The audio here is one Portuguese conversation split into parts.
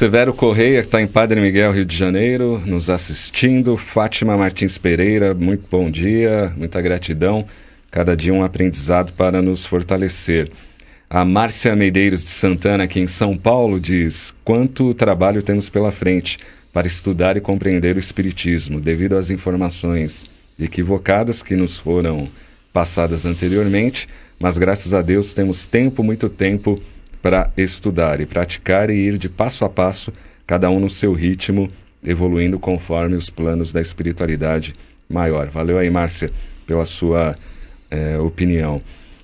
Severo Correia, que está em Padre Miguel, Rio de Janeiro, nos assistindo. Fátima Martins Pereira, muito bom dia, muita gratidão. Cada dia um aprendizado para nos fortalecer. A Márcia Medeiros de Santana, aqui em São Paulo, diz: quanto trabalho temos pela frente para estudar e compreender o Espiritismo, devido às informações equivocadas que nos foram passadas anteriormente, mas graças a Deus temos tempo, muito tempo, para estudar e praticar e ir de passo a passo, cada um no seu ritmo, evoluindo conforme os planos da espiritualidade maior. Valeu aí, Márcia, pela sua opinião.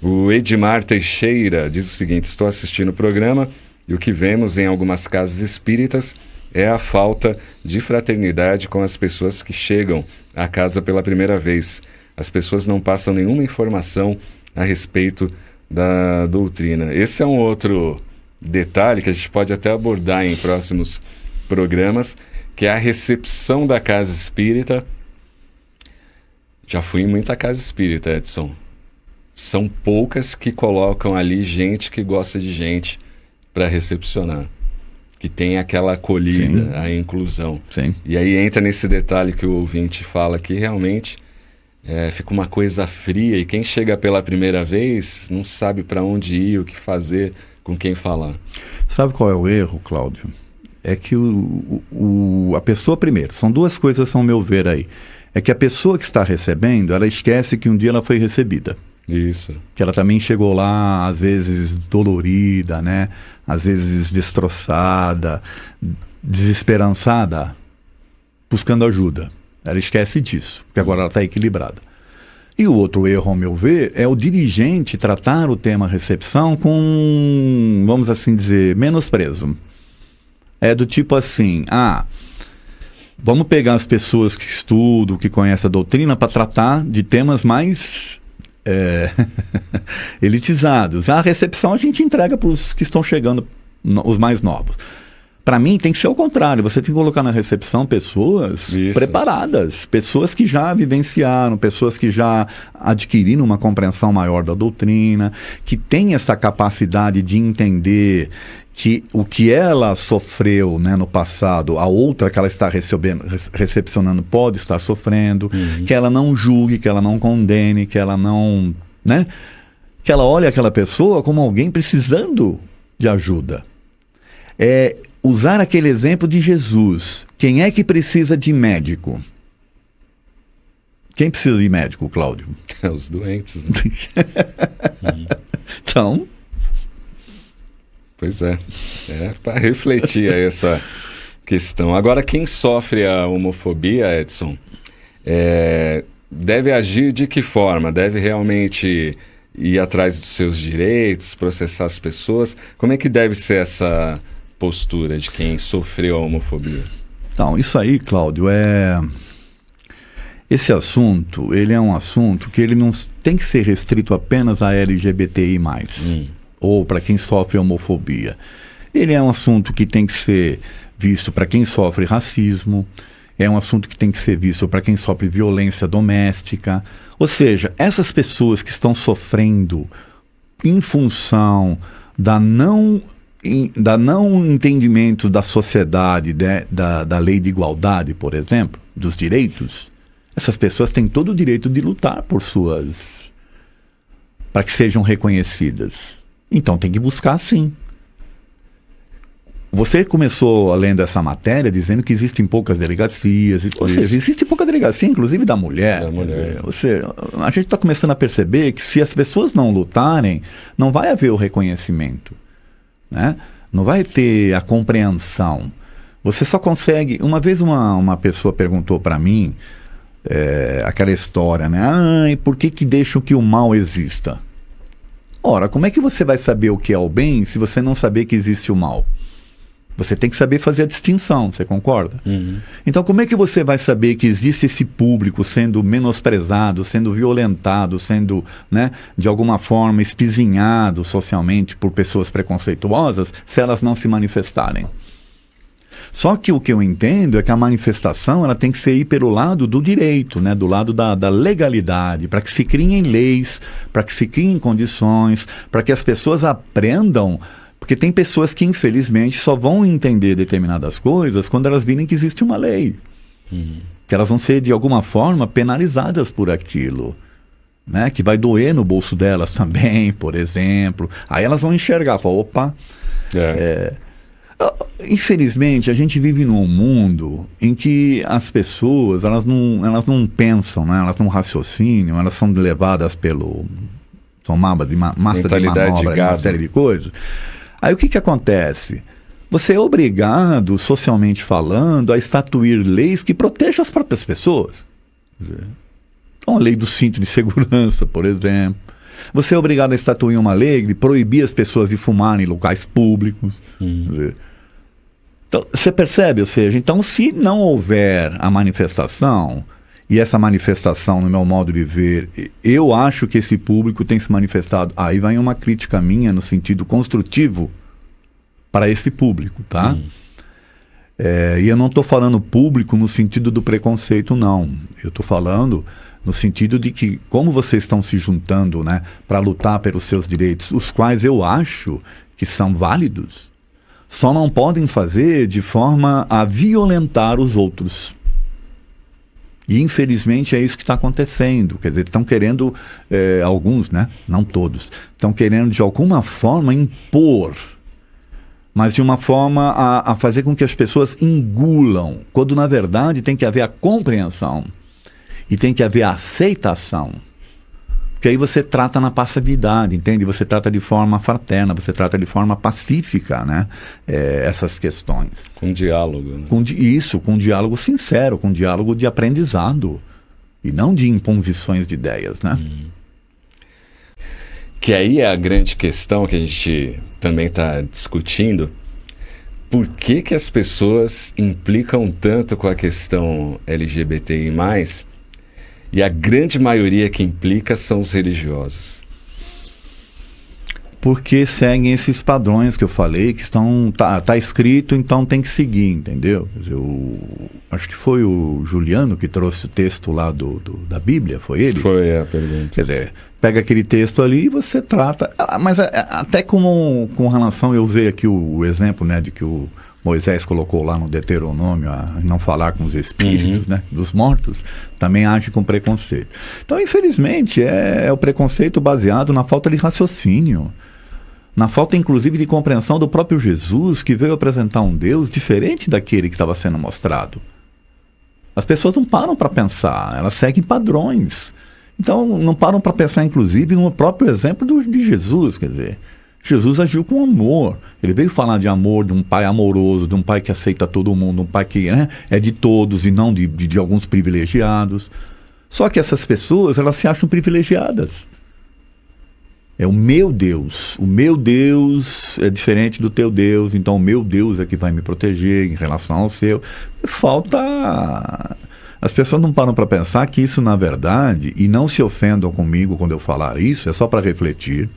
O Edmar Teixeira diz o seguinte: estou assistindo o programa e o que vemos em algumas casas espíritas é a falta de fraternidade com as pessoas que chegam à casa pela primeira vez. As pessoas não passam nenhuma informação a respeito da doutrina. Esse é um outro detalhe que a gente pode até abordar em próximos programas, que é a recepção da casa espírita. Já fui em muita casa espírita, Edson. São poucas que colocam ali gente que gosta de gente para recepcionar, que tem aquela acolhida, sim, a inclusão. Sim. E aí entra nesse detalhe que o ouvinte fala, que realmente fica uma coisa fria, e quem chega pela primeira vez não sabe para onde ir, o que fazer, com quem falar. Sabe qual é o erro, Cláudio? É que a pessoa, primeiro, são duas coisas ao meu ver aí. É que a pessoa que está recebendo, ela esquece que um dia ela foi recebida. Isso. Que ela também chegou lá, às vezes dolorida, né? Às vezes destroçada, desesperançada, buscando ajuda. Ela esquece disso, porque agora ela está equilibrada. E o outro erro, ao meu ver, é o dirigente tratar o tema recepção com, vamos assim dizer, menosprezo. É do tipo assim: vamos pegar as pessoas que estudam, que conhecem a doutrina, para tratar de temas mais elitizados. A recepção a gente entrega para os que estão chegando, os mais novos. Para mim tem que ser o contrário, você tem que colocar na recepção pessoas preparadas, pessoas que já vivenciaram, pessoas que já adquiriram uma compreensão maior da doutrina, que têm essa capacidade de entender que o que ela sofreu, né, no passado, a outra que ela está recepcionando pode estar sofrendo, que ela não julgue, que ela não condene, que ela não, né, que ela olhe aquela pessoa como alguém precisando de ajuda. Usar aquele exemplo de Jesus. Quem é que precisa de médico? Quem precisa de médico, Cláudio? Os doentes, né? Então... Pois é para refletir aí essa questão. Agora, quem sofre a homofobia, Edson, deve agir de que forma? Deve realmente ir atrás dos seus direitos, processar as pessoas? Como é que deve ser essa postura de quem sofreu a homofobia? Então, isso aí, Cláudio, esse assunto, ele é um assunto que ele não tem que ser restrito apenas a LGBTI+. Ou para quem sofre homofobia. Ele é um assunto que tem que ser visto para quem sofre racismo, é um assunto que tem que ser visto para quem sofre violência doméstica. Ou seja, essas pessoas que estão sofrendo em função da não entendimento da sociedade, da lei de igualdade, por exemplo, dos direitos, essas pessoas têm todo o direito de lutar para que sejam reconhecidas. Então tem que buscar, sim. Você começou lendo essa matéria dizendo que existem poucas delegacias. Ou seja, existe pouca delegacia, inclusive da mulher. A gente está começando a perceber que se as pessoas não lutarem, não vai haver o reconhecimento, né? Não vai ter a compreensão. Você só consegue... Uma vez uma pessoa perguntou para mim aquela história, né? Por que deixam que o mal exista? Ora, como é que você vai saber o que é o bem se você não saber que existe o mal? Você tem que saber fazer a distinção, você concorda? Então, como é que você vai saber que existe esse público sendo menosprezado, sendo violentado, sendo, né, de alguma forma espizinhado socialmente por pessoas preconceituosas, se elas não se manifestarem? Só que o que eu entendo é que a manifestação ela tem que ser ir pelo lado do direito, né? Do lado da legalidade, para que se criem leis, para que se criem condições, para que as pessoas aprendam Porque tem pessoas que, infelizmente, só vão entender determinadas coisas quando elas virem que existe uma lei. Que elas vão ser, de alguma forma, penalizadas por aquilo. Né? Que vai doer no bolso delas também, por exemplo. Aí elas vão enxergar, falar, opa... Infelizmente, a gente vive num mundo em que as pessoas, elas não pensam, né? Elas não raciocinam, elas são levadas pelo... São massa de manobra, uma série de coisas. Aí o que acontece? Você é obrigado, socialmente falando, a estatuir leis que protejam as próprias pessoas. Então, a lei do cinto de segurança, por exemplo. Você é obrigado a estatuir uma lei de proibir as pessoas de fumarem em locais públicos. Então, você percebe? Ou seja, então, se não houver a manifestação, e essa manifestação, no meu modo de ver, eu acho que esse público tem se manifestado. Aí vai uma crítica minha no sentido construtivo para esse público, tá? E eu não estou falando público no sentido do preconceito, não. Eu estou falando no sentido de que, como vocês estão se juntando, né, para lutar pelos seus direitos, os quais eu acho que são válidos, só não podem fazer de forma a violentar os outros. E, infelizmente, é isso que está acontecendo. Quer dizer, estão querendo, alguns, né, não todos, estão querendo, de alguma forma, impor, mas de uma forma a fazer com que as pessoas engulam, quando, na verdade, tem que haver a compreensão e tem que haver a aceitação. Porque aí você trata na passividade, entende? Você trata de forma fraterna, você trata de forma pacífica, né? Essas questões. Com diálogo, né? Com diálogo sincero, com diálogo de aprendizado. E não de imposições de ideias, né? Que aí é a grande questão que a gente também está discutindo. Por que as pessoas implicam tanto com a questão LGBTI+, e a grande maioria que implica são os religiosos? Porque seguem esses padrões que eu falei, que estão... Tá escrito, então tem que seguir, entendeu? Acho que foi o Juliano que trouxe o texto lá da Bíblia, foi ele? Foi a pergunta. Quer dizer, pega aquele texto ali e você trata... Mas até com relação, eu usei aqui o exemplo, né, de que o Moisés colocou lá no Deuteronômio, a não falar com os espíritos, né, dos mortos, também age com preconceito. Então, infelizmente, é o preconceito baseado na falta de raciocínio, na falta, inclusive, de compreensão do próprio Jesus, que veio apresentar um Deus diferente daquele que estava sendo mostrado. As pessoas não param para pensar, elas seguem padrões. Então, não param para pensar, inclusive, no próprio exemplo de Jesus, quer dizer... Jesus agiu com amor. Ele veio falar de amor, de um pai amoroso, de um pai que aceita todo mundo, um pai que, né, é de todos e não de alguns privilegiados. Só que essas pessoas, elas se acham privilegiadas. É o meu Deus é diferente do teu Deus, então o meu Deus é que vai me proteger em relação ao seu. Falta... As pessoas não param para pensar que isso, na verdade, e não se ofendam comigo quando eu falar isso, é só para refletir.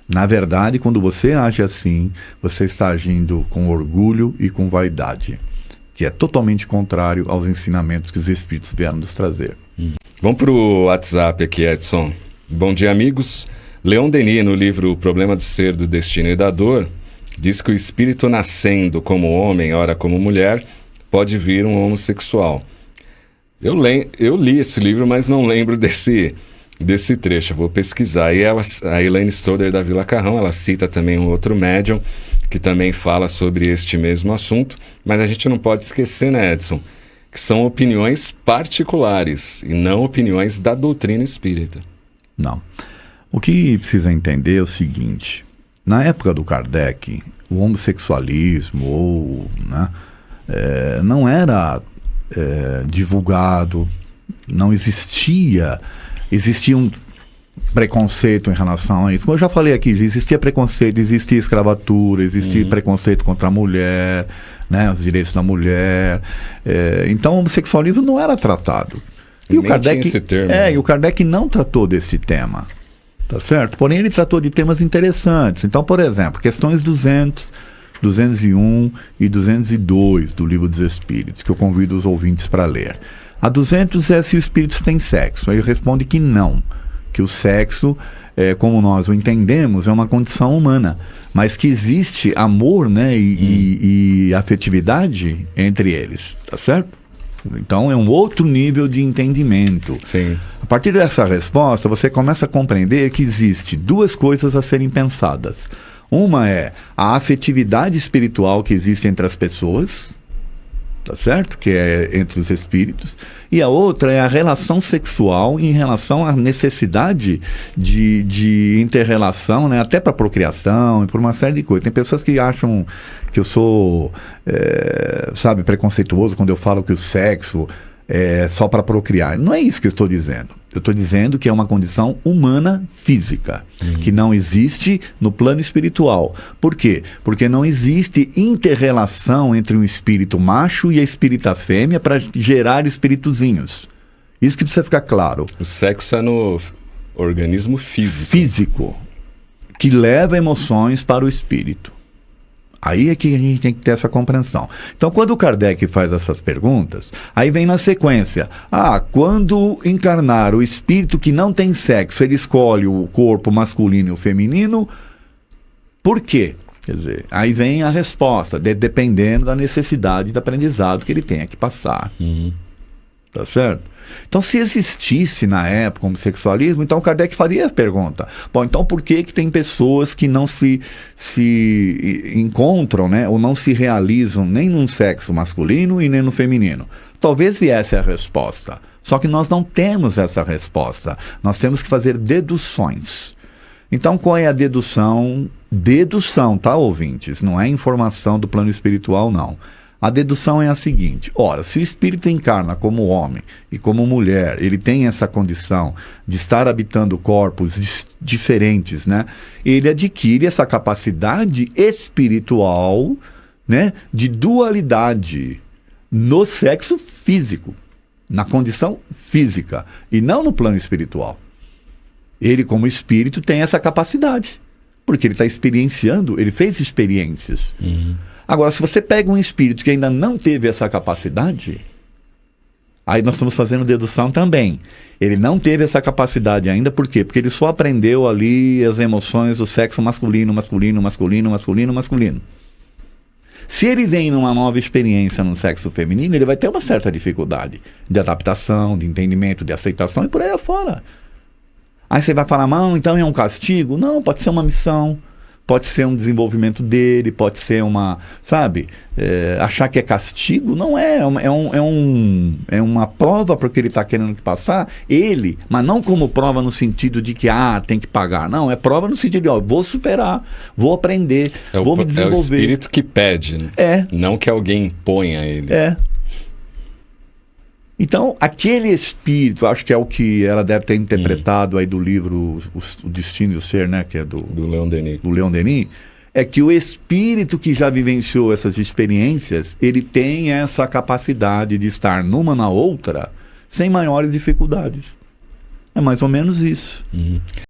Na verdade, quando você age assim, você está agindo com orgulho e com vaidade, que é totalmente contrário aos ensinamentos que os Espíritos vieram nos trazer. Vamos para o WhatsApp aqui, Edson. Bom dia, amigos. Leon Denis, no livro O Problema do Ser, do Destino e da Dor, diz que o espírito nascendo como homem, ora como mulher, pode vir um homossexual. Eu li esse livro, mas não lembro desse trecho, eu vou pesquisar. E a Elaine Stoder da Vila Carrão, ela cita também um outro médium que também fala sobre este mesmo assunto, mas a gente não pode esquecer, né, Edson, que são opiniões particulares e não opiniões da doutrina espírita. Não. O que precisa entender é o seguinte: na época do Kardec, o homossexualismo não era divulgado, não existia um preconceito em relação a isso. Como eu já falei aqui, existia preconceito, existia escravatura, existia preconceito contra a mulher, né, os direitos da mulher. Então o homossexualismo não era tratado. E o Kardec, e o Kardec não tratou desse tema, tá certo? Porém, ele tratou de temas interessantes. Então, por exemplo, questões 200, 201 e 202 do Livro dos Espíritos, que eu convido os ouvintes para ler. A 200 é se os espíritos têm sexo. Aí ele responde que não, que o sexo como nós o entendemos, é uma condição humana, mas que existe amor, né, e afetividade entre eles, tá certo? Então é um outro nível de entendimento. Sim. A partir dessa resposta, você começa a compreender que existe duas coisas a serem pensadas. Uma é a afetividade espiritual que existe entre as pessoas, tá certo? Que é entre os espíritos. E a outra é a relação sexual em relação à necessidade de inter-relação, né? Até para procriação e por uma série de coisas. Tem pessoas que acham que eu sou, preconceituoso quando eu falo que o sexo é só para procriar. Não é isso que eu estou dizendo. Eu estou dizendo que é uma condição humana física, que não existe no plano espiritual. Por quê? Porque não existe inter-relação entre um espírito macho e a espírita fêmea para gerar espíritozinhos. Isso que precisa ficar claro. O sexo é no organismo físico. Físico, que leva emoções para o espírito. Aí é que a gente tem que ter essa compreensão. Então, quando o Kardec faz essas perguntas, aí vem na sequência. Quando encarnar o espírito que não tem sexo, ele escolhe o corpo masculino e o feminino, por quê? Quer dizer, aí vem a resposta, dependendo da necessidade de aprendizado que ele tenha que passar. Tá certo? Então, se existisse na época homossexualismo, então Kardec faria a pergunta. Bom, então por que tem pessoas que não se encontram, né, ou não se realizam nem no sexo masculino e nem no feminino? Talvez viesse a resposta. Só que nós não temos essa resposta. Nós temos que fazer deduções. Então, qual é a dedução? Dedução, tá, ouvintes? Não é informação do plano espiritual, não. A dedução é a seguinte: ora, se o espírito encarna como homem e como mulher, ele tem essa condição de estar habitando corpos diferentes, né? Ele adquire essa capacidade espiritual, né, de dualidade no sexo físico, na condição física, e não no plano espiritual. Ele, como espírito, tem essa capacidade, porque ele está experienciando, ele fez experiências. Agora, se você pega um espírito que ainda não teve essa capacidade, aí nós estamos fazendo dedução também. Ele não teve essa capacidade ainda, por quê? Porque ele só aprendeu ali as emoções do sexo masculino. Se ele vem numa nova experiência no sexo feminino, ele vai ter uma certa dificuldade de adaptação, de entendimento, de aceitação e por aí afora. Aí você vai falar, não, então é um castigo? Não, pode ser uma missão. Pode ser um desenvolvimento dele, pode ser uma, achar que é castigo, não é, é uma prova para o que ele está querendo passar, ele, mas não como prova no sentido de que, tem que pagar, não, é prova no sentido de, vou superar, vou aprender, vou me desenvolver. É o espírito que pede, né? Não que alguém imponha a ele. Então, aquele espírito, acho que é o que ela deve ter interpretado aí do livro O Destino e o Ser, né? Que é do Leon Denis. Do Leon Denis, é que o espírito que já vivenciou essas experiências, ele tem essa capacidade de estar numa na outra sem maiores dificuldades. É mais ou menos isso.